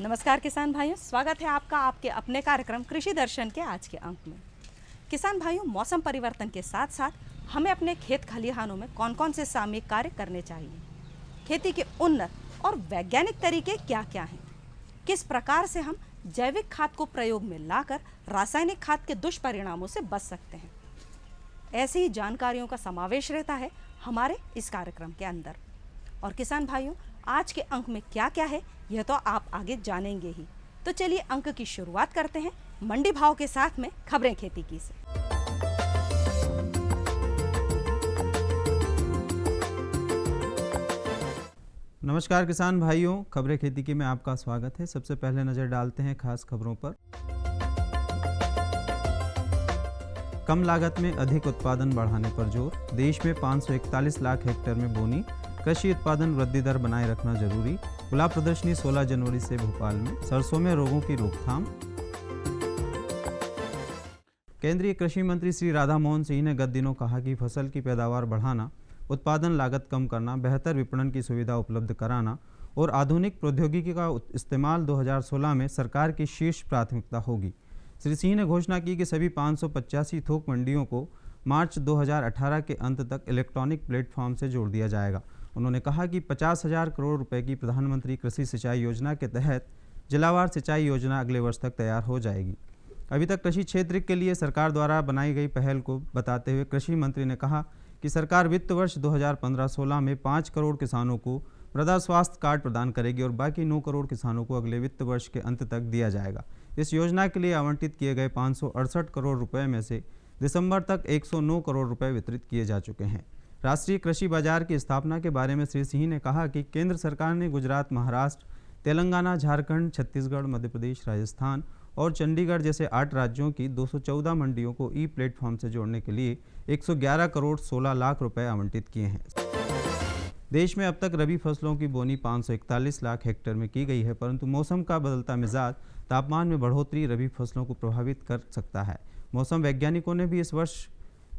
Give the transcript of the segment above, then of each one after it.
नमस्कार किसान भाइयों, स्वागत है आपका आपके अपने कार्यक्रम कृषि दर्शन के आज के अंक में। किसान भाइयों, मौसम परिवर्तन के साथ साथ हमें अपने खेत खलिहानों में कौन कौन से सामयिक कार्य करने चाहिए, खेती के उन्नत और वैज्ञानिक तरीके क्या क्या हैं, किस प्रकार से हम जैविक खाद को प्रयोग में लाकर रासायनिक खाद के दुष्परिणामों से बच सकते हैं, ऐसी ही जानकारियों का समावेश रहता है हमारे इस कार्यक्रम के अंदर। और किसान भाइयों, आज के अंक में क्या क्या है यह तो आप आगे जानेंगे ही। तो चलिए अंक की शुरुआत करते हैं मंडी भाव के साथ में खबरें खेती की से। नमस्कार किसान भाइयों, खबरें खेती की में आपका स्वागत है। सबसे पहले नजर डालते हैं खास खबरों पर। कम लागत में अधिक उत्पादन बढ़ाने पर जोर। देश में 541 लाख हेक्टेयर में बोनी, कृषि उत्पादन वृद्धि दर बनाए रखना जरूरी। गुलाब प्रदर्शनी 16 जनवरी से भोपाल में। सरसों में रोगों की रोकथाम। केंद्रीय कृषि मंत्री श्री राधा मोहन सिंह ने गत दिनों कहा कि फसल की पैदावार बढ़ाना, उत्पादन लागत कम करना, बेहतर विपणन की सुविधा उपलब्ध कराना और आधुनिक प्रौद्योगिकी का इस्तेमाल 2016 में सरकार की शीर्ष प्राथमिकता होगी। श्री सिंह ने घोषणा की कि सभी 585 थोक मंडियों को मार्च 2018 के अंत तक इलेक्ट्रॉनिक प्लेटफॉर्म से जोड़ दिया जाएगा। उन्होंने कहा कि 50,000 करोड़ रुपए की प्रधानमंत्री कृषि सिंचाई योजना के तहत जिलावार सिंचाई योजना अगले वर्ष तक तैयार हो जाएगी। अभी तक कृषि क्षेत्र के लिए सरकार द्वारा बनाई गई पहल को बताते हुए कृषि मंत्री ने कहा कि सरकार वित्त वर्ष 2015-16 में 5 करोड़ किसानों को मृदा स्वास्थ्य कार्ड प्रदान करेगी और बाकी 9 करोड़ किसानों को अगले वित्त वर्ष के अंत तक दिया जाएगा। इस योजना के लिए आवंटित किए गए 568 करोड़ रुपए में से दिसंबर तक 109 करोड़ रुपए वितरित किए जा चुके हैं। राष्ट्रीय कृषि बाजार की स्थापना के बारे में श्री सिंह ने कहा कि केंद्र सरकार ने गुजरात, महाराष्ट्र, तेलंगाना, झारखंड, छत्तीसगढ़, मध्य प्रदेश, राजस्थान और चंडीगढ़ जैसे 8 राज्यों की 214 मंडियों को ई प्लेटफॉर्म से जोड़ने के लिए 111 करोड़ 16 लाख रुपए आवंटित किए हैं। देश में अब तक रबी फसलों की बोनी 541 लाख हेक्टेयर में की गई है, परंतु मौसम का बदलता मिजाज, तापमान में बढ़ोतरी रबी फसलों को प्रभावित कर सकता है। मौसम वैज्ञानिकों ने भी इस वर्ष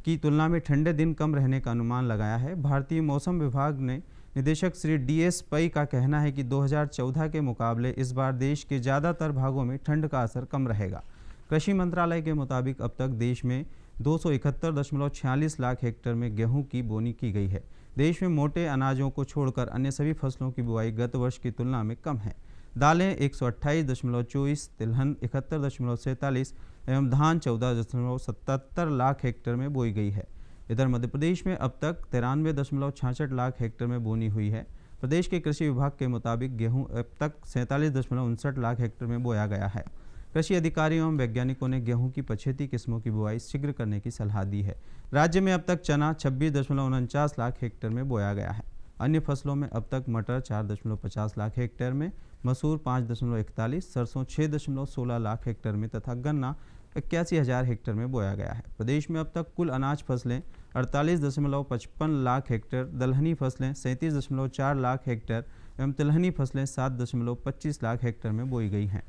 की तुलना में ठंडे दिन कम रहने का अनुमान लगाया है। भारतीय मौसम विभाग ने निदेशक श्री DS पै का कहना है कि 2014 के मुकाबले इस बार देश के ज़्यादातर भागों में ठंड का असर कम रहेगा। कृषि मंत्रालय के मुताबिक अब तक देश में 271.46 लाख हेक्टेयर में गेहूं की बोनी की गई है। देश में मोटे अनाजों को छोड़कर अन्य सभी फसलों की बुआई गत वर्ष की तुलना में कम है। दालें 128.24, तिलहन 71.47 एवं धान 14.77 लाख हेक्टेयर में बोई गई है। इधर मध्य प्रदेश में अब तक 93.66 लाख हेक्टेयर में बोनी हुई है। प्रदेश के कृषि विभाग के मुताबिक गेहूं अब तक 47.59 लाख हेक्टेयर में बोया गया है। कृषि अधिकारियों एवं वैज्ञानिकों ने गेहूं की पछेती किस्मों की बुआई शीघ्र करने की सलाह दी है। राज्य में अब तक चना 26.49 लाख हेक्टेयर में बोया गया है। अन्य फसलों में अब तक मटर 4.50 लाख हेक्टेयर में, मसूर 5.41, सरसों 6.16 लाख हेक्टेयर में तथा गन्ना 81,000 हेक्टेयर में बोया गया है। प्रदेश में अब तक कुल अनाज फसलें 48.55 लाख हेक्टेयर, दलहनी फसलें 37.4 लाख हेक्टेयर एवं तिलहनी फसलें 7.25 लाख हेक्टेयर में बोई गई हैं।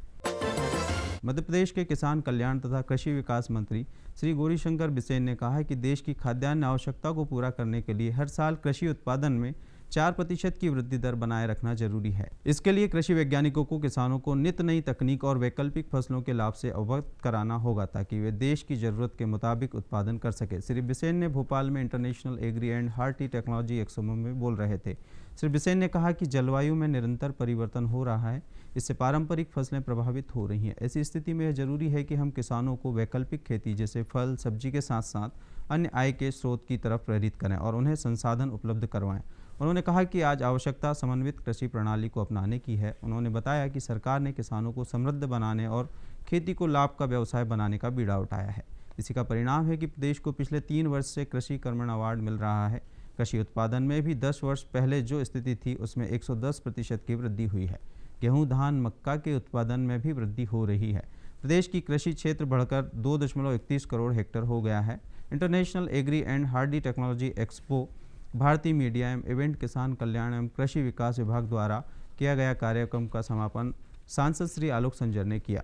मध्य प्रदेश के किसान कल्याण तथा कृषि विकास मंत्री श्री गौरीशंकर बिसेन ने कहा है कि देश की खाद्यान्न आवश्यकता को पूरा करने के लिए हर साल कृषि उत्पादन में 4% की वृद्धि दर बनाए रखना जरूरी है। इसके लिए कृषि वैज्ञानिकों को किसानों को नित्य नई तकनीक और वैकल्पिक फसलों के लाभ से अवगत कराना होगा ताकि वे देश की जरूरत के मुताबिक उत्पादन कर सके। श्री बिसेन ने भोपाल में international agri and horti technology expo में बोल रहे थे। श्री बिसेन ने कहा कि जलवायु में निरंतर परिवर्तन हो रहा है, इससे पारंपरिक फसलें प्रभावित हो रही हैं। ऐसी स्थिति में यह जरूरी है कि हम किसानों को वैकल्पिक खेती जैसे फल सब्जी के साथ साथ अन्य आय के स्रोत की तरफ प्रेरित करें और उन्हें संसाधन उपलब्ध करवाएं। उन्होंने कहा कि आज आवश्यकता समन्वित कृषि प्रणाली को अपनाने की है। उन्होंने बताया कि सरकार ने किसानों को समृद्ध बनाने और खेती को लाभ का व्यवसाय बनाने का बीड़ा उठाया है। इसी का परिणाम है कि प्रदेश को पिछले 3 वर्ष से कृषि कर्मण अवार्ड मिल रहा है। कृषि उत्पादन में भी 10 वर्ष पहले जो स्थिति थी उसमें 110% की वृद्धि हुई है। गेहूं, धान, मक्का के उत्पादन में भी वृद्धि हो रही है। प्रदेश की कृषि क्षेत्र बढ़कर 2.31 करोड़ हेक्टेयर हो गया है। International agri and horti technology expo भारतीय मीडिया एवं इवेंट किसान कल्याण एवं कृषि विकास विभाग द्वारा किया गया कार्यक्रम का समापन सांसद श्री आलोक संजर ने किया।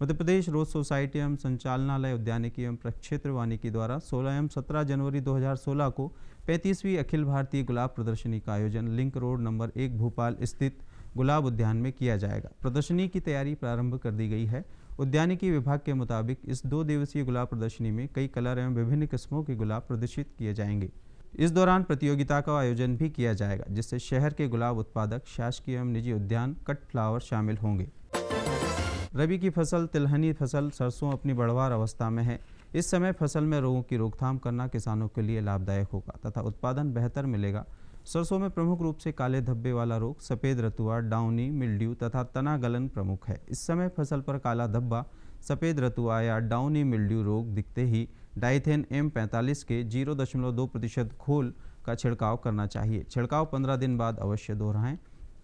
मध्य प्रदेश रोज सोसाइटी एवं संचालनालय उद्यानिकी एवं प्रक्षेत्र वानिकी द्वारा 16 एवं 17 जनवरी 2016 को 35वीं अखिल भारतीय गुलाब प्रदर्शनी का आयोजन लिंक रोड नंबर 1 भोपाल स्थित गुलाब उद्यान में किया जाएगा। प्रदर्शनी की तैयारी प्रारंभ कर दी गई है। उद्यानिकी विभाग के मुताबिक इस 2 दिवसीय गुलाब प्रदर्शनी में कई कलर एवं विभिन्न किस्मों के गुलाब प्रदर्शित किए जाएंगे। इस दौरान प्रतियोगिता का आयोजन भी किया जाएगा, जिससे शहर के गुलाब उत्पादक, शासकीय एवं निजी उद्यान, कट फ्लावर शामिल होंगे। रबी की फसल तिलहनी फसल सरसों अपनी बढ़वार अवस्था में है। इस समय फसल में रोगों की रोकथाम करना किसानों के लिए लाभदायक होगा तथा उत्पादन बेहतर मिलेगा। सरसों में प्रमुख रूप से काले धब्बे वाला रोग, सफ़ेद रतुआ, डाउनी मिल्ड्यू तथा तना गलन प्रमुख है। इस समय फसल पर काला धब्बा, सफ़ेद रतुआ या डाउनी मिल्ड्यू रोग दिखते ही डाइथेन M45 के 0.2% घोल का छिड़काव करना चाहिए। छिड़काव 15 दिन बाद अवश्य दोहराएं।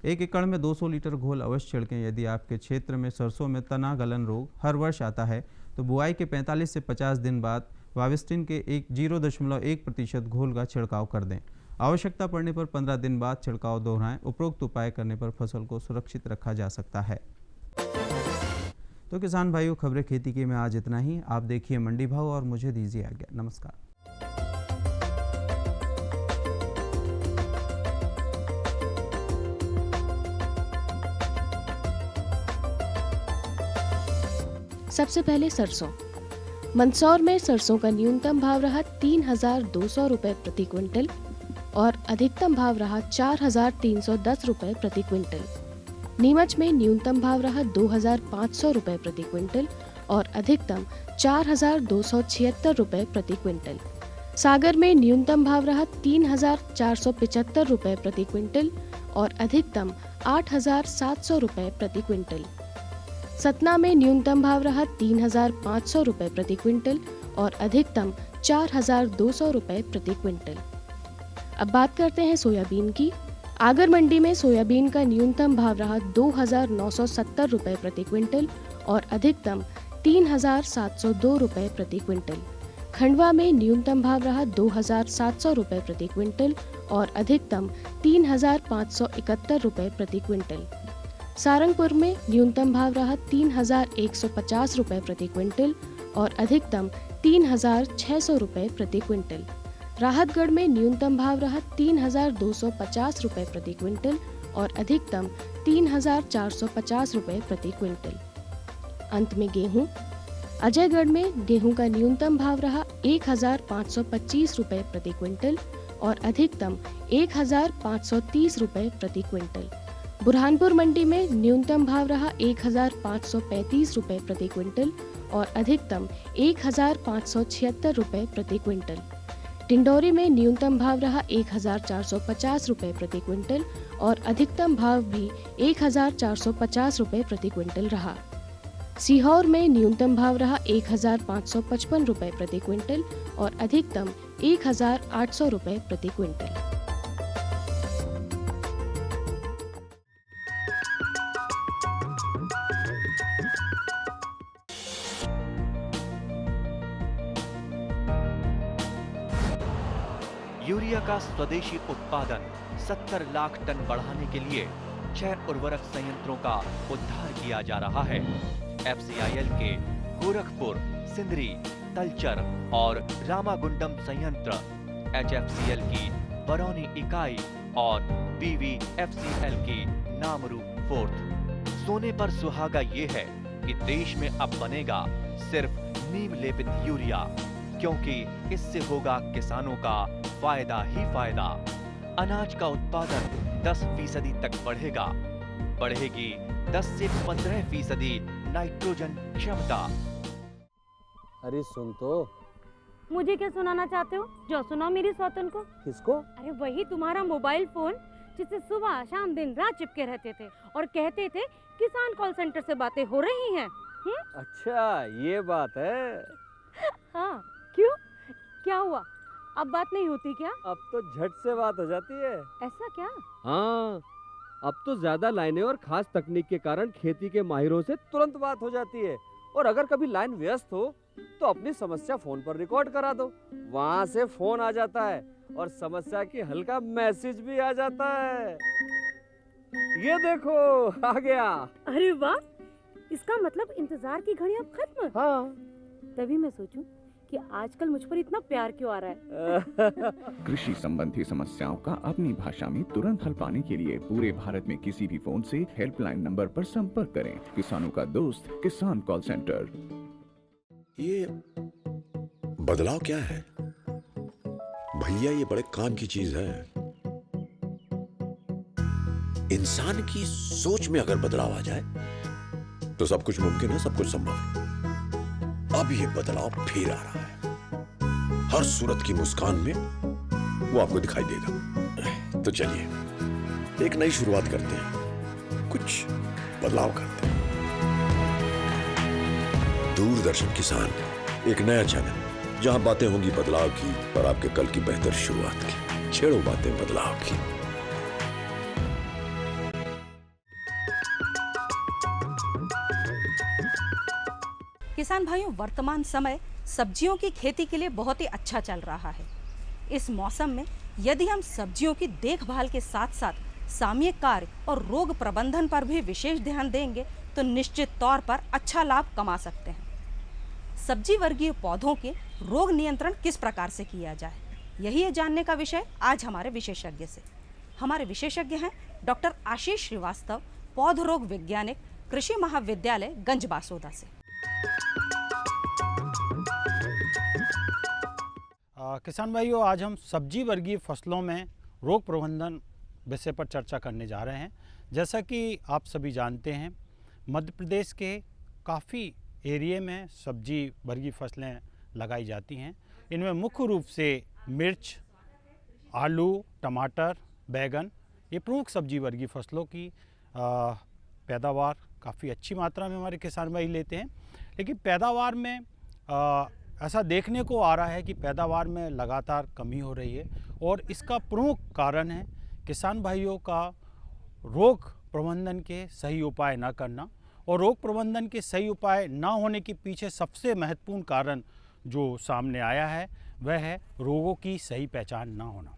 1 एकड़ में 200 लीटर घोल अवश्य छिड़कें। यदि आपके क्षेत्र में सरसों में तना गलन रोग हर वर्ष आता है तो बुआई के 45 से 50 दिन बाद वाविस्टिन के 0.1% घोल का छिड़काव कर दें। आवश्यकता पड़ने पर 15 दिन बाद छिड़काव दोहराएं। उपरोक्त उपाय करने पर फसल को सुरक्षित रखा जा सकता है। तो किसान भाइयों, खबरें खेती की में आज इतना ही। आप देखिए मंडी भाव और मुझे दीजिए आज्ञा। नमस्कार। सबसे पहले सरसों। मंदसौर में सरसों का न्यूनतम भाव रहा 3,200 रुपए प्रति क्विंटल और अधिकतम भाव रहा 4,310 रुपए प्रति क्विंटल। नीमच में न्यूनतम भाव रहा 2,500 रुपए प्रति क्विंटल और अधिकतम 4,276 रुपए प्रति क्विंटल। सागर में न्यूनतम भाव रहा 3,475 रुपए प्रति क्विंटल और अधिकतम 8,700 रुपए प्रति क्विंटल। सतना में न्यूनतम भाव रहा 3,500 रुपए प्रति क्विंटल और अधिकतम 4,200 रुपए प्रति क्विंटल। अब बात करते हैं सोयाबीन की। आगर मंडी में सोयाबीन का न्यूनतम भाव रहा 2,970 रुपए प्रति क्विंटल और अधिकतम 3,702 रुपए प्रति क्विंटल। खंडवा में न्यूनतम भाव रहा 2,700 रुपए प्रति क्विंटल और अधिकतम 3,571 रुपए प्रति क्विंटल। सारंगपुर में न्यूनतम भाव रहा 3,150 रुपए प्रति क्विंटल और अधिकतम 3,600 रुपए प्रति क्विंटल। राहतगढ़ में न्यूनतम भाव रहा 3,250 रुपए प्रति क्विंटल और अधिकतम 3,450 रुपए प्रति क्विंटल। अंत में गेहूं। अजयगढ़ में गेहूं का न्यूनतम भाव रहा 1,525 रुपए प्रति क्विंटल और अधिकतम 1,530 रुपए प्रति क्विंटल। बुरहानपुर मंडी में न्यूनतम भाव रहा 1,535 रुपए प्रति क्विंटल और अधिकतम 1,576 रुपए प्रति क्विंटल। डिंडोरी में न्यूनतम भाव रहा 1,450 रुपए प्रति क्विंटल और अधिकतम भाव भी 1,450 रुपए प्रति क्विंटल रहा। सीहोर में न्यूनतम भाव रहा 1,555 रुपए प्रति क्विंटल और अधिकतम 1,800 रुपए प्रति क्विंटल। यूरिया का स्वदेशी उत्पादन 70 लाख टन बढ़ाने के लिए 6 उर्वरक संयंत्रों का उद्धार किया जा रहा है। FCIL के गोरखपुर, सिंदरी, तलचर और रामागुंडम संयंत्र, HFCL की बरौनी इकाई और BVFCL की नामरू फोर्थ। सोने पर सुहागा ये है कि देश में अब बनेगा सिर्फ नीम लेपित यूरिया, क्योंकि इससे होगा किसानों का फायदा ही फायदा। अनाज का उत्पादन 10% तक बढ़ेगा। बढ़ेगी 10 से 15% नाइट्रोजन क्षमता। अरे सुन तो। मुझे क्या सुनाना चाहते हो? जो सुनाओ मेरी सौतन को। किसको? अरे वही तुम्हारा मोबाइल फोन जिससे सुबह शाम दिन रात चिपके रहते थे और कहते थे किसान कॉल सेंटर से बातें हो रही हैं। अच्छा ये बात है। हाँ, क्यों? क्या हुआ? अब बात नहीं होती क्या? अब तो झट से बात हो जाती है। ऐसा क्या? हाँ, अब तो ज्यादा लाइनें और खास तकनीक के कारण खेती के माहिरों से तुरंत बात हो जाती है। और अगर कभी लाइन व्यस्त हो तो अपनी समस्या फोन पर रिकॉर्ड करा दो, वहाँ से फोन आ जाता है और समस्या की हल का मैसेज भी आ जाता है। ये देखो आ गया। अरे वाह, इसका मतलब इंतजार की घड़ी अब खत्म। हाँ। तभी मैं सोचूं कि आजकल मुझ पर इतना प्यार क्यों आ रहा है। कृषि संबंधी समस्याओं का अपनी भाषा में तुरंत हल पाने के लिए पूरे भारत में किसी भी फोन से हेल्पलाइन नंबर पर संपर्क करें। किसानों का दोस्त किसान कॉल सेंटर। ये बदलाव क्या है भैया? ये बड़े काम की चीज है। इंसान की सोच में अगर बदलाव आ जाए तो सब कुछ मुमकिन है, सब कुछ संभव है। अब ये बदलाव फिर आ रहा है। हर सूरत की मुस्कान में वो आपको दिखाई देगा। तो चलिए एक नई शुरुआत करते हैं, कुछ बदलाव करते हैं। दूरदर्शन किसान, एक नया चैनल जहां बातें होंगी बदलाव की और आपके कल की बेहतर शुरुआत की। छेड़ो बातें बदलाव की। किसान भाइयों, वर्तमान समय सब्जियों की खेती के लिए बहुत ही अच्छा चल रहा है। इस मौसम में यदि हम सब्जियों की देखभाल के साथ साथ सामयिक कार्य और रोग प्रबंधन पर भी विशेष ध्यान देंगे तो निश्चित तौर पर अच्छा लाभ कमा सकते हैं। सब्जी वर्गीय पौधों के रोग नियंत्रण किस प्रकार से किया जाए, यही है जानने का विषय आज हमारे विशेषज्ञ से। हमारे विशेषज्ञ हैं डॉक्टर आशीष श्रीवास्तव, पौध रोग वैज्ञानिक, कृषि महाविद्यालय गंज बासोदा से। किसान भाइयों, आज हम सब्जी वर्गीय फसलों में रोग प्रबंधन विषय पर चर्चा करने जा रहे हैं। जैसा कि आप सभी जानते हैं, मध्य प्रदेश के काफ़ी एरिया में सब्जी वर्गीय फसलें लगाई जाती हैं। इनमें मुख्य रूप से मिर्च, आलू, टमाटर, बैगन, ये प्रमुख सब्जी वर्गीय फसलों की पैदावार काफ़ी अच्छी मात्रा में हमारे किसान भाई लेते हैं। लेकिन पैदावार में ऐसा देखने को आ रहा है कि पैदावार में लगातार कमी हो रही है और इसका प्रमुख कारण है किसान भाइयों का रोग प्रबंधन के सही उपाय न करना। और रोग प्रबंधन के सही उपाय न होने के पीछे सबसे महत्वपूर्ण कारण जो सामने आया है वह है रोगों की सही पहचान न होना।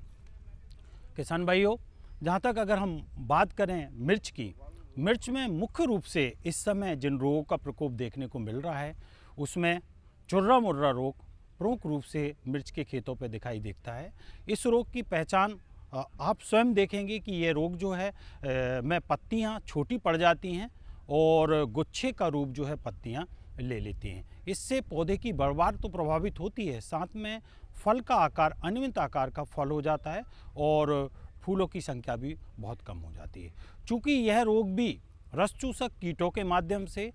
किसान भाइयों, जहाँ तक अगर हम बात करें मिर्च की, मिर्च में मुख्य रूप से इस समय जिन रोगों का प्रकोप देखने को मिल रहा है उसमें चुर्रा मुर्रा रोग प्रमुख रूप से मिर्च के खेतों पर दिखाई देता है। इस रोग की पहचान आप स्वयं देखेंगे कि ये रोग जो है में पत्तियाँ छोटी पड़ जाती हैं और गुच्छे का रूप जो है पत्तियाँ ले लेती हैं। इससे पौधे की बढ़वार तो प्रभावित होती है, साथ में फल का आकार अनियमित आकार का फल हो जाता है और फूलों की संख्या भी बहुत कम हो जाती है। चूँकि यह रोग भी रस चूसक कीटों के माध्यम से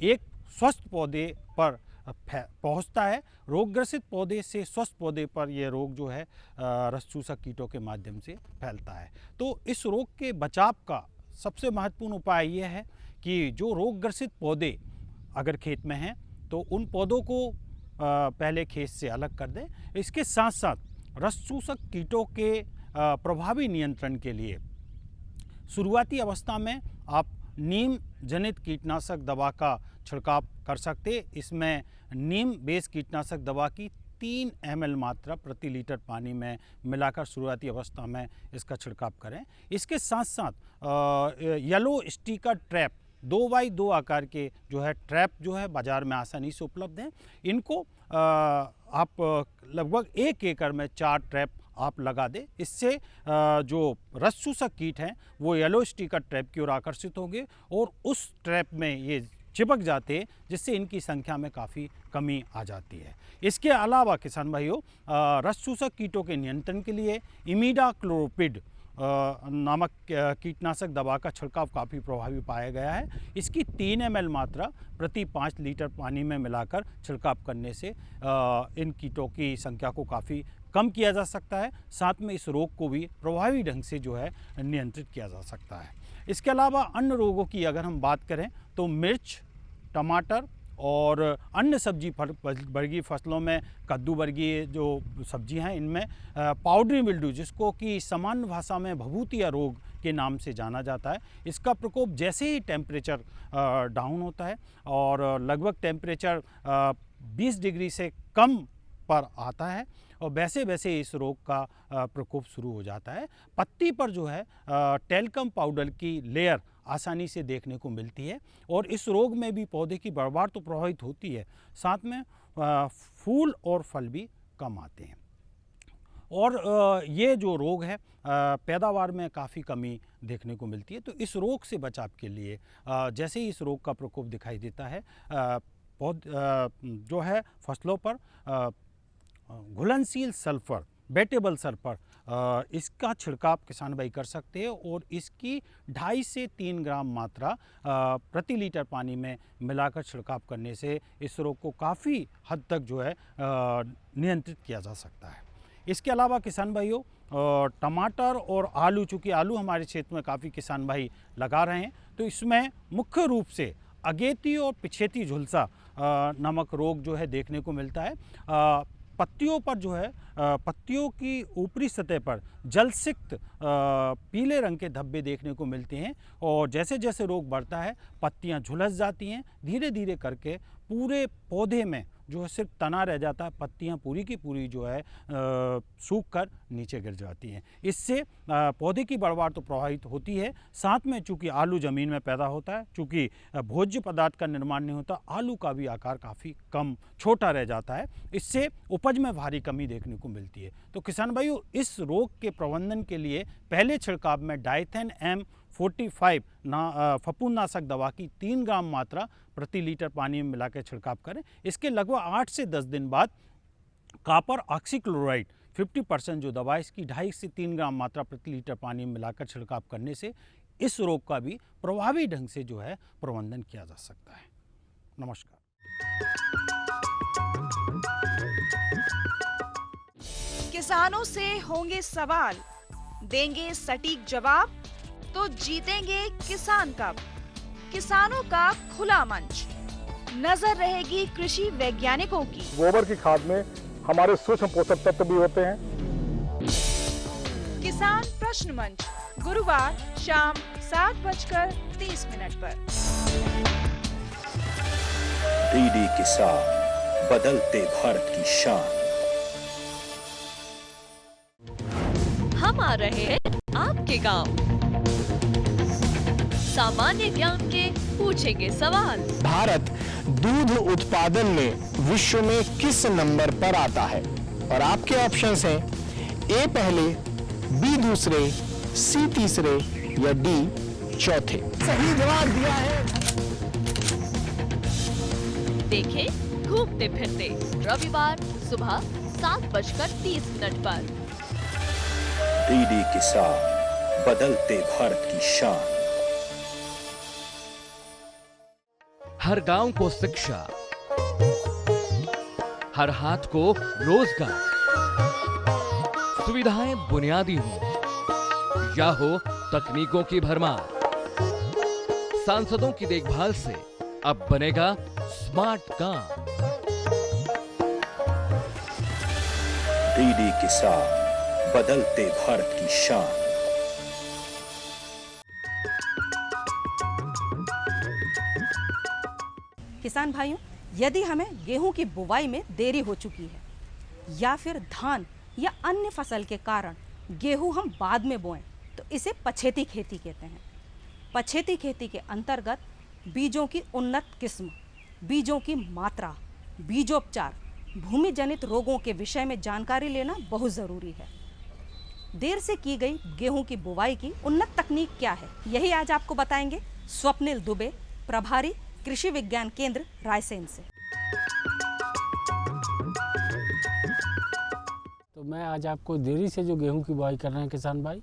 एक स्वस्थ पौधे पर पहुंचता है। रोगग्रसित पौधे से स्वस्थ पौधे पर यह रोग जो है रस चूसक कीटों के माध्यम से फैलता है। तो इस रोग के बचाव का सबसे महत्वपूर्ण उपाय यह है कि जो रोगग्रसित पौधे अगर खेत में हैं तो उन पौधों को पहले खेत से अलग कर दें। इसके साथ साथ रस चूसक कीटों के प्रभावी नियंत्रण के लिए शुरुआती अवस्था में आप नीम जनित कीटनाशक दवा का छिड़काव कर सकते। इसमें नीम बेस कीटनाशक दवा की 3 ml मात्रा प्रति लीटर पानी में मिलाकर शुरुआती अवस्था में इसका छिड़काव करें। इसके साथ साथ येलो स्टिकर ट्रैप 2x2 आकार के जो है ट्रैप जो है बाज़ार में आसानी से उपलब्ध हैं। इनको आप लगभग 1 एकड़ में 4 ट्रैप आप लगा दें। इससे जो रस चूसक कीट हैं वो येलो स्टिकर ट्रैप की ओर आकर्षित होंगे और उस ट्रैप में ये चिपक जाते हैं, जिससे इनकी संख्या में काफ़ी कमी आ जाती है। इसके अलावा किसान भाइयों, रस चूसक कीटों के नियंत्रण के लिए इमिडाक्लोपिड नामक कीटनाशक दवा का छिड़काव काफ़ी प्रभावी पाया गया है। इसकी 3 ml मात्रा प्रति 5 लीटर पानी में मिलाकर छिड़काव करने से इन कीटों की संख्या को काफ़ी कम किया जा सकता है। साथ में इस रोग को भी प्रभावी ढंग से जो है नियंत्रित किया जा सकता है। इसके अलावा अन्य रोगों की अगर हम बात करें तो मिर्च, टमाटर और अन्य सब्जी वर्गीय फसलों में कद्दू वर्गीय जो सब्जियां हैं इनमें पाउडरी मिल्ड्यू, जिसको कि सामान्य भाषा में भभूतिया रोग के नाम से जाना जाता है, इसका प्रकोप जैसे ही टेम्परेचर डाउन होता है और लगभग टेम्परेचर 20 डिग्री से कम पर आता है और वैसे वैसे इस रोग का प्रकोप शुरू हो जाता है। पत्ती पर जो है टेल्कम पाउडर की लेयर आसानी से देखने को मिलती है और इस रोग में भी पौधे की बढ़वार तो प्रभावित होती है, साथ में फूल और फल भी कम आते हैं। और ये जो रोग है पैदावार में काफ़ी कमी देखने को मिलती है। तो इस रोग से बचाव के लिए जैसे ही इस रोग का प्रकोप दिखाई देता है जो है फसलों पर घुलनशील सल्फर, बेटेबल सल्फर इसका छिड़काव किसान भाई कर सकते हैं और इसकी 2.5 से 3 ग्राम मात्रा प्रति लीटर पानी में मिलाकर छिड़काव करने से इस रोग को काफ़ी हद तक जो है नियंत्रित किया जा सकता है। इसके अलावा किसान भाइयों टमाटर और आलू, चूँकि आलू हमारे क्षेत्र में काफ़ी किसान भाई लगा रहे हैं, तो इसमें मुख्य रूप से अगेती और पिछेती झुलसा नामक रोग जो है देखने को मिलता है। पत्तियों पर जो है पत्तियों की ऊपरी सतह पर जलसिक्त पीले रंग के धब्बे देखने को मिलते हैं और जैसे जैसे रोग बढ़ता है पत्तियां झुलस जाती हैं, धीरे धीरे करके पूरे पौधे में जो है सिर्फ तना रह जाता है, पत्तियां पूरी की पूरी जो है सूख कर नीचे गिर जाती हैं। इससे पौधे की बढ़वार तो प्रभावित होती है, साथ में चूँकि आलू ज़मीन में पैदा होता है, चूँकि भोज्य पदार्थ का निर्माण नहीं होता, आलू का भी आकार काफ़ी कम छोटा रह जाता है। इससे उपज में भारी कमी देखने को मिलती है। तो किसान भाइयों, इस रोग के प्रबंधन के लिए पहले छिड़काव में डाइथेन M45 फफूंदनाशक दवा की 3 ग्राम मात्रा प्रति लीटर पानी में मिलाकर छिड़काव करें। इसके लगभग 8 से 10 दिन बाद कॉपर ऑक्सीक्लोराइड 50% जो दवा, इसकी 2.5 से 3 ग्राम मात्रा प्रति लीटर पानी में मिलाकर छिड़काव करने से इस रोग का भी प्रभावी ढंग से जो है प्रबंधन किया जा सकता है। नमस्कार। किसानों से होंगे सवाल, देंगे सटीक जवाब, तो जीतेंगे किसान कप। किसानों का खुला मंच, नजर रहेगी कृषि वैज्ञानिकों की। गोबर की खाद में हमारे सूक्ष्म पोषक तत्व भी होते हैं। किसान प्रश्न मंच गुरुवार शाम 7:30 पर। डीडी किसान, बदलते भारत की शान। हम आ रहे हैं आपके गांव, सामान्य ज्ञान के पूछेंगे सवाल। भारत दूध उत्पादन में विश्व में किस नंबर पर आता है? और आपके ऑप्शंस हैं ए पहले, बी दूसरे, सी तीसरे या डी चौथे। सही जवाब दिया है। देखें घूमते फिरते रविवार सुबह 7:30 पर। डीडी किसान, बदलते भारत की शान। हर गांव को शिक्षा, हर हाथ को रोजगार, सुविधाएं बुनियादी हो या हो तकनीकों की भरमार, सांसदों की देखभाल से अब बनेगा स्मार्ट काम। डीडी किसान, बदलते भारत की शान। किसान भाइयों, यदि हमें गेहूं की बुवाई में देरी हो चुकी है या फिर धान या अन्य फसल के कारण गेहूं हम बाद में बोएं, तो इसे पछेती खेती कहते हैं। पछेती खेती के अंतर्गत बीजों की उन्नत किस्म, बीजों की मात्रा, बीजोपचार, भूमि जनित रोगों के विषय में जानकारी लेना बहुत ज़रूरी है। देर से की गई गेहूं की बुवाई की उन्नत तकनीक क्या है, यही आज आपको बताएंगे स्वप्निल दुबे, प्रभारी कृषि विज्ञान केंद्र रायसेन से। तो मैं आज आपको देरी से जो गेहूं की बुआई कर रहे हैं किसान भाई,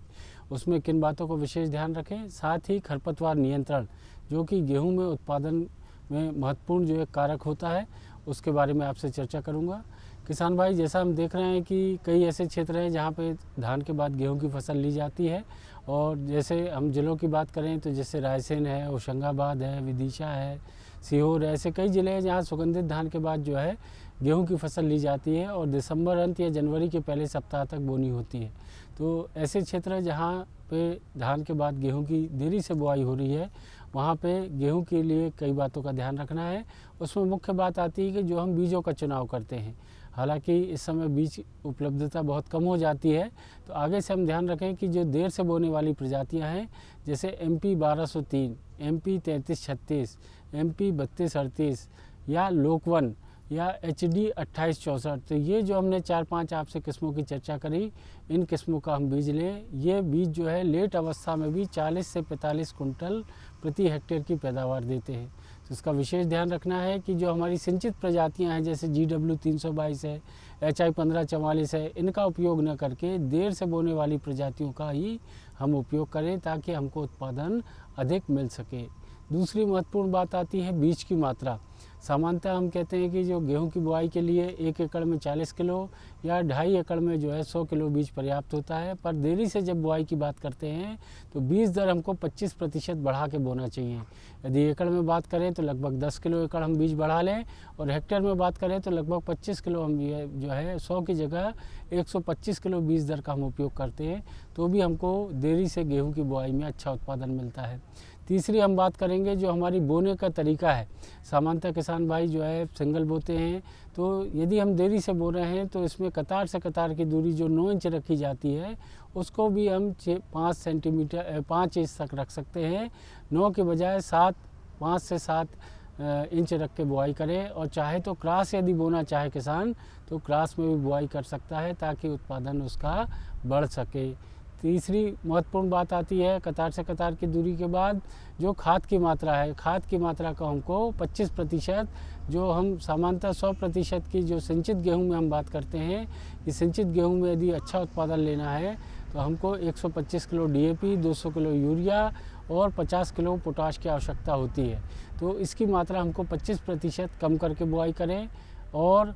उसमें किन बातों को विशेष ध्यान रखें, साथ ही खरपतवार नियंत्रण जो कि गेहूं में उत्पादन में महत्वपूर्ण जो एक कारक होता है, उसके बारे में आपसे चर्चा करूंगा। किसान भाई, जैसा हम देख रहे हैं कि कई ऐसे क्षेत्र हैं जहां पे धान के बाद गेहूं की फसल ली जाती है, और जैसे हम जिलों की बात करें तो जैसे रायसेन है, होशंगाबाद है, विदिशा है, सीहोर, ऐसे कई ज़िले हैं जहाँ सुगंधित धान के बाद जो है गेहूं की फसल ली जाती है और दिसंबर अंत या जनवरी के पहले सप्ताह तक बोनी होती है। तो ऐसे क्षेत्र हैं जहाँ पे धान के बाद गेहूं की देरी से बुआई हो रही है, वहाँ पे गेहूं के लिए कई बातों का ध्यान रखना है। उसमें मुख्य बात आती है कि जो हम बीजों का चुनाव करते हैं, हालांकि इस समय बीज उपलब्धता बहुत कम हो जाती है, तो आगे से हम ध्यान रखें कि जो देर से बोने वाली प्रजातियां हैं, जैसे MP 1203, MP 3336, MP 3238 या लोकवन या HD 2864, तो ये जो हमने 4-5 आपसे किस्मों की चर्चा करी, इन किस्मों का हम बीज लें। ये बीज जो है लेट अवस्था में भी 40 से 45 कुंटल प्रति हेक्टेयर की पैदावार देते हैं। तो इसका विशेष ध्यान रखना है कि जो हमारी सिंचित प्रजातियां हैं, जैसे GW 322 है, HI 1544 है, इनका उपयोग न करके देर से बोने वाली प्रजातियों का ही हम उपयोग करें, ताकि हमको उत्पादन अधिक मिल सके। दूसरी महत्वपूर्ण बात आती है बीज की मात्रा। सामान्यतः हम कहते हैं कि जो गेहूं की बुआई के लिए 1 एकड़ में 40 किलो या 2.5 एकड़ में जो है 100 किलो बीज पर्याप्त होता है, पर देरी से जब बुआई की बात करते हैं तो बीज दर हमको 25% बढ़ा के बोना चाहिए। यदि एकड़ में बात करें तो लगभग 10 किलो एकड़ हम बीज बढ़ा लें, और हेक्टेयर में बात करें तो लगभग 25 किलो हम जो है 100 की जगह 125 किलो बीज दर का हम उपयोग करते हैं, तो भी हमको देरी से गेहूँ की बुआई में अच्छा उत्पादन मिलता है। तीसरी हम बात करेंगे जो हमारी बोने का तरीका है। सामान्यतः किसान भाई जो है सिंगल बोते हैं, तो यदि हम देरी से बो रहे हैं तो इसमें कतार से कतार की दूरी जो 9 इंच रखी जाती है, उसको भी हम 5 इंच तक रख सकते हैं। 9 के बजाय 5 से 7 इंच रख के बुआई करें, और चाहे तो क्रॉस यदि बोना चाहे किसान तो क्रॉस में भी बुआई कर सकता है, ताकि उत्पादन उसका बढ़ सके। तीसरी महत्वपूर्ण बात आती है कतार से कतार की दूरी के बाद जो खाद की मात्रा है। खाद की मात्रा का हमको 25%, जो हम सामान्यतः 100% की जो सिंचित गेहूं में हम बात करते हैं कि सिंचित गेहूं में यदि अच्छा उत्पादन लेना है तो हमको 125 किलो DAP, 200 किलो यूरिया और 50 किलो पोटाश की आवश्यकता होती है। तो इसकी मात्रा हमको 25% कम करके बुआई करें। और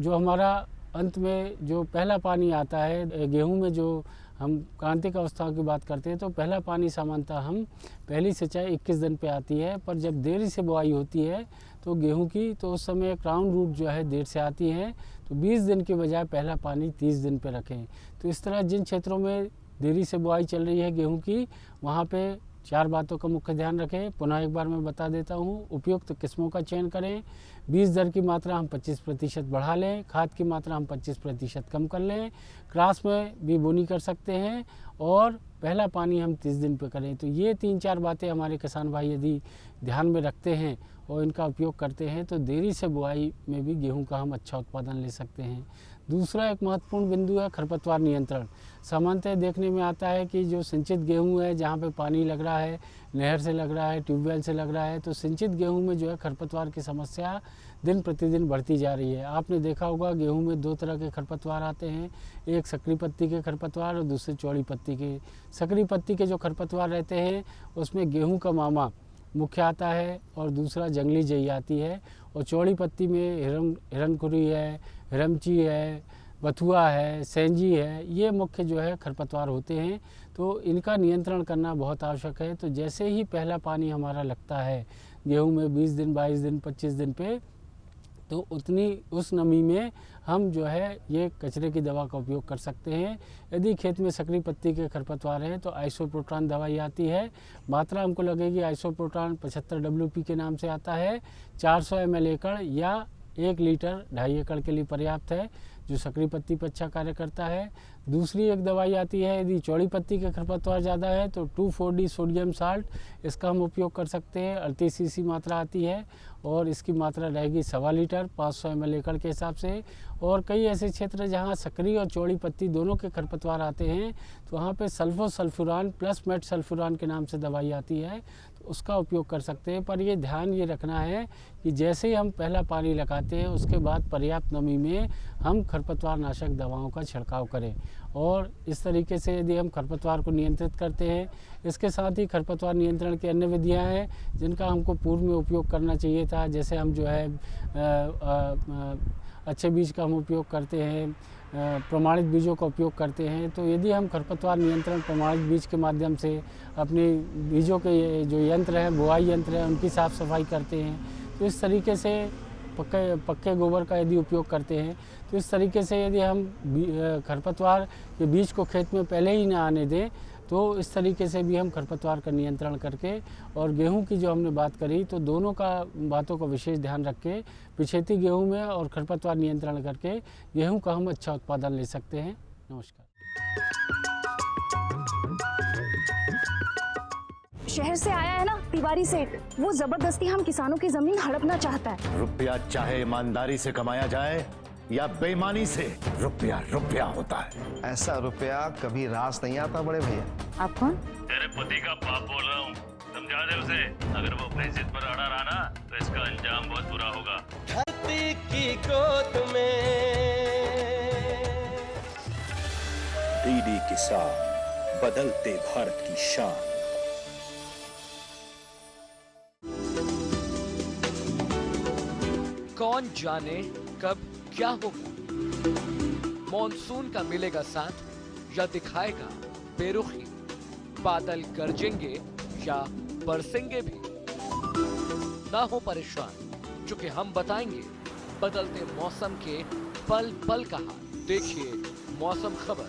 जो हमारा अंत में जो पहला पानी आता है गेहूं में, जो हम क्रांतिक अवस्था की बात करते हैं, तो पहला पानी सामान्यतः हम पहली सिंचाई 21 दिन पे आती है, पर जब देरी से बुआई होती है तो गेहूं की, तो उस समय क्राउन रूट जो है देर से आती है, तो 20 दिन के बजाय पहला पानी 30 दिन पे रखें। तो इस तरह जिन क्षेत्रों में देरी से बुआई चल रही है गेहूं की, वहाँ पे 4 बातों का मुख्य ध्यान रखें। पुनः एक बार मैं बता देता हूँ। उपयुक्त किस्मों का चयन करें, बीज दर की मात्रा हम 25% बढ़ा लें, खाद की मात्रा हम 25% कम कर लें, क्रॉस में भी बोनी कर सकते हैं, और पहला पानी हम 30 दिन पे करें। तो ये 3-4 बातें हमारे किसान भाई यदि ध्यान में रखते हैं और इनका उपयोग करते हैं, तो देरी से बुआई में भी गेहूं का हम अच्छा उत्पादन ले सकते हैं। दूसरा एक महत्वपूर्ण बिंदु है खरपतवार नियंत्रण। सामान्यतः देखने में आता है कि जो सिंचित गेहूं है, जहाँ पे पानी लग रहा है, नहर से लग रहा है, ट्यूबवेल से लग रहा है, तो सिंचित गेहूं में जो है खरपतवार की समस्या दिन प्रतिदिन बढ़ती जा रही है। आपने देखा होगा गेहूं में 2 तरह के खरपतवार आते हैं, एक सकरी पत्ती के खरपतवार और दूसरे चौड़ी पत्ती के। सकरी पत्ती के जो खरपतवार रहते हैं उसमें गेहूँ का मामा मुख्य आता है, और दूसरा जंगली जई आती है, और चौड़ी पत्ती में हिरनखुरी है, हिरमची है, बथुआ है, सेंजी है, ये मुख्य जो है खरपतवार होते हैं। तो इनका नियंत्रण करना बहुत आवश्यक है। तो जैसे ही पहला पानी हमारा लगता है गेहूं में 20 दिन, 22 दिन, 25 दिन पे, तो उस नमी में हम जो है ये कचरे की दवा का उपयोग कर सकते हैं। यदि खेत में सकरी पत्ती के खरपतवार हैं तो आइसोप्रोटान दवाई आती है, मात्रा हमको लगेगी आइसोप्रोटान 75 WP के नाम से आता है, 400 ml एकड़ या 1 लीटर 2.5 एकड़ के लिए पर्याप्त है, जो सकरी पत्ती पर अच्छा कार्य करता है। दूसरी एक दवाई आती है, यदि चौड़ी पत्ती के खरपतवार ज़्यादा है तो 2,4-D सोडियम साल्ट, इसका हम उपयोग कर सकते हैं। 38 cc मात्रा आती है, और इसकी मात्रा रहेगी 1.25 लीटर 500 ml एकड़ के हिसाब से। और कई ऐसे क्षेत्र जहाँ सकरी और चौड़ी पत्ती दोनों के खरपतवार आते हैं, तो वहाँ पे सल्फोसल्फ्यूरान प्लस मेट सल्फ्यूरान के नाम से दवाई आती है, तो उसका उपयोग कर सकते हैं। पर ये ध्यान ये रखना है कि जैसे ही हम पहला पानी लगाते हैं उसके बाद पर्याप्त नमी में हम खरपतवार नाशक दवाओं का छिड़काव करें। और इस तरीके से यदि हम खरपतवार को नियंत्रित करते हैं, इसके साथ ही खरपतवार नियंत्रण की अन्य विधियां हैं जिनका हमको पूर्व में उपयोग करना चाहिए था। जैसे हम जो है अच्छे बीज का हम उपयोग करते हैं, प्रमाणित बीजों का उपयोग करते हैं। तो यदि हम खरपतवार नियंत्रण प्रमाणित बीज के माध्यम से अपने बीजों के जो यंत्र हैं, बुआई यंत्र हैं, उनकी साफ़ सफाई करते हैं, तो इस तरीके से पक्के गोबर का यदि उपयोग करते हैं, तो इस तरीके से यदि हम खरपतवार के बीज को खेत में पहले ही ना आने दें, तो इस तरीके से भी हम खरपतवार का नियंत्रण करके, और गेहूं की जो हमने बात करी तो दोनों का बातों का विशेष ध्यान रख के पिछेती गेहूं में और खरपतवार नियंत्रण करके गेहूं का हम अच्छा उत्पादन ले सकते हैं। नमस्कार। शहर से आया है ना तिवारी सेठ, वो जबरदस्ती हम किसानों की जमीन हड़पना चाहता है। रुपया चाहे ईमानदारी से कमाया जाए या बेईमानी से, रुपया रुपया होता है। ऐसा रुपया कभी रास नहीं आता बड़े भैया। आप कौन? तेरे पति का बाप बोल रहा हूँ, समझा दे उसे। अगर वो अपनी जिद पर अड़ा रहा ना तो इसका अंजाम बहुत बुरा होगा। धरती की गोद में डीडी किसान, बदलते भारत की शान। कौन जाने कब क्या होगा, मॉनसून का मिलेगा साथ या दिखाएगा बेरुखी, बादल गरजेंगे या बरसेंगे भी। ना हो परेशान, क्योंकि हम बताएंगे बदलते मौसम के पल पल का हाल। देखिए मौसम खबर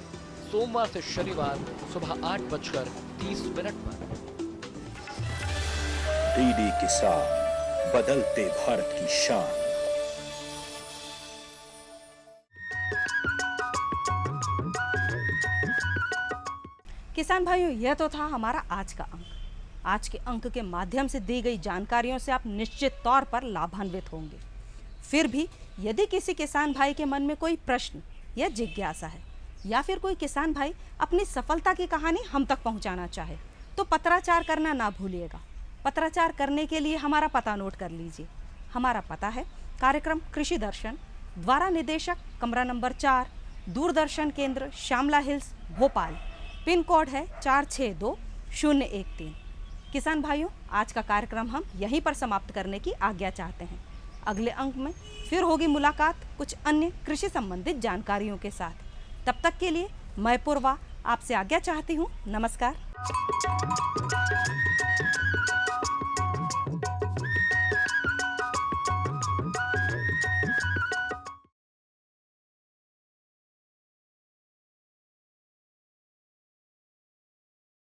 सोमवार से शनिवार सुबह 8:30 पर। डीडी किसान, बदलते भारत की शान। किसान भाइयों, यह तो था हमारा आज का अंक। आज के अंक के माध्यम से दी गई जानकारियों से आप निश्चित तौर पर लाभान्वित होंगे। फिर भी यदि किसी किसान भाई के मन में कोई प्रश्न या जिज्ञासा है, या फिर कोई किसान भाई अपनी सफलता की कहानी हम तक पहुंचाना चाहे, तो पत्राचार करना ना भूलिएगा। पत्राचार करने के लिए हमारा पता नोट कर लीजिए। हमारा पता है कार्यक्रम कृषि दर्शन, द्वारा निदेशक, कमरा नंबर 4, दूरदर्शन केंद्र, Shyamla Hills, Bhopal. Pin code है 462013। किसान भाइयों, आज का कार्यक्रम हम यहीं पर समाप्त करने की आज्ञा चाहते हैं। अगले अंक में फिर होगी मुलाकात कुछ अन्य कृषि संबंधित जानकारियों के साथ। तब तक के लिए मैं पूर्वा आपसे आज्ञा चाहती हूँ। नमस्कार।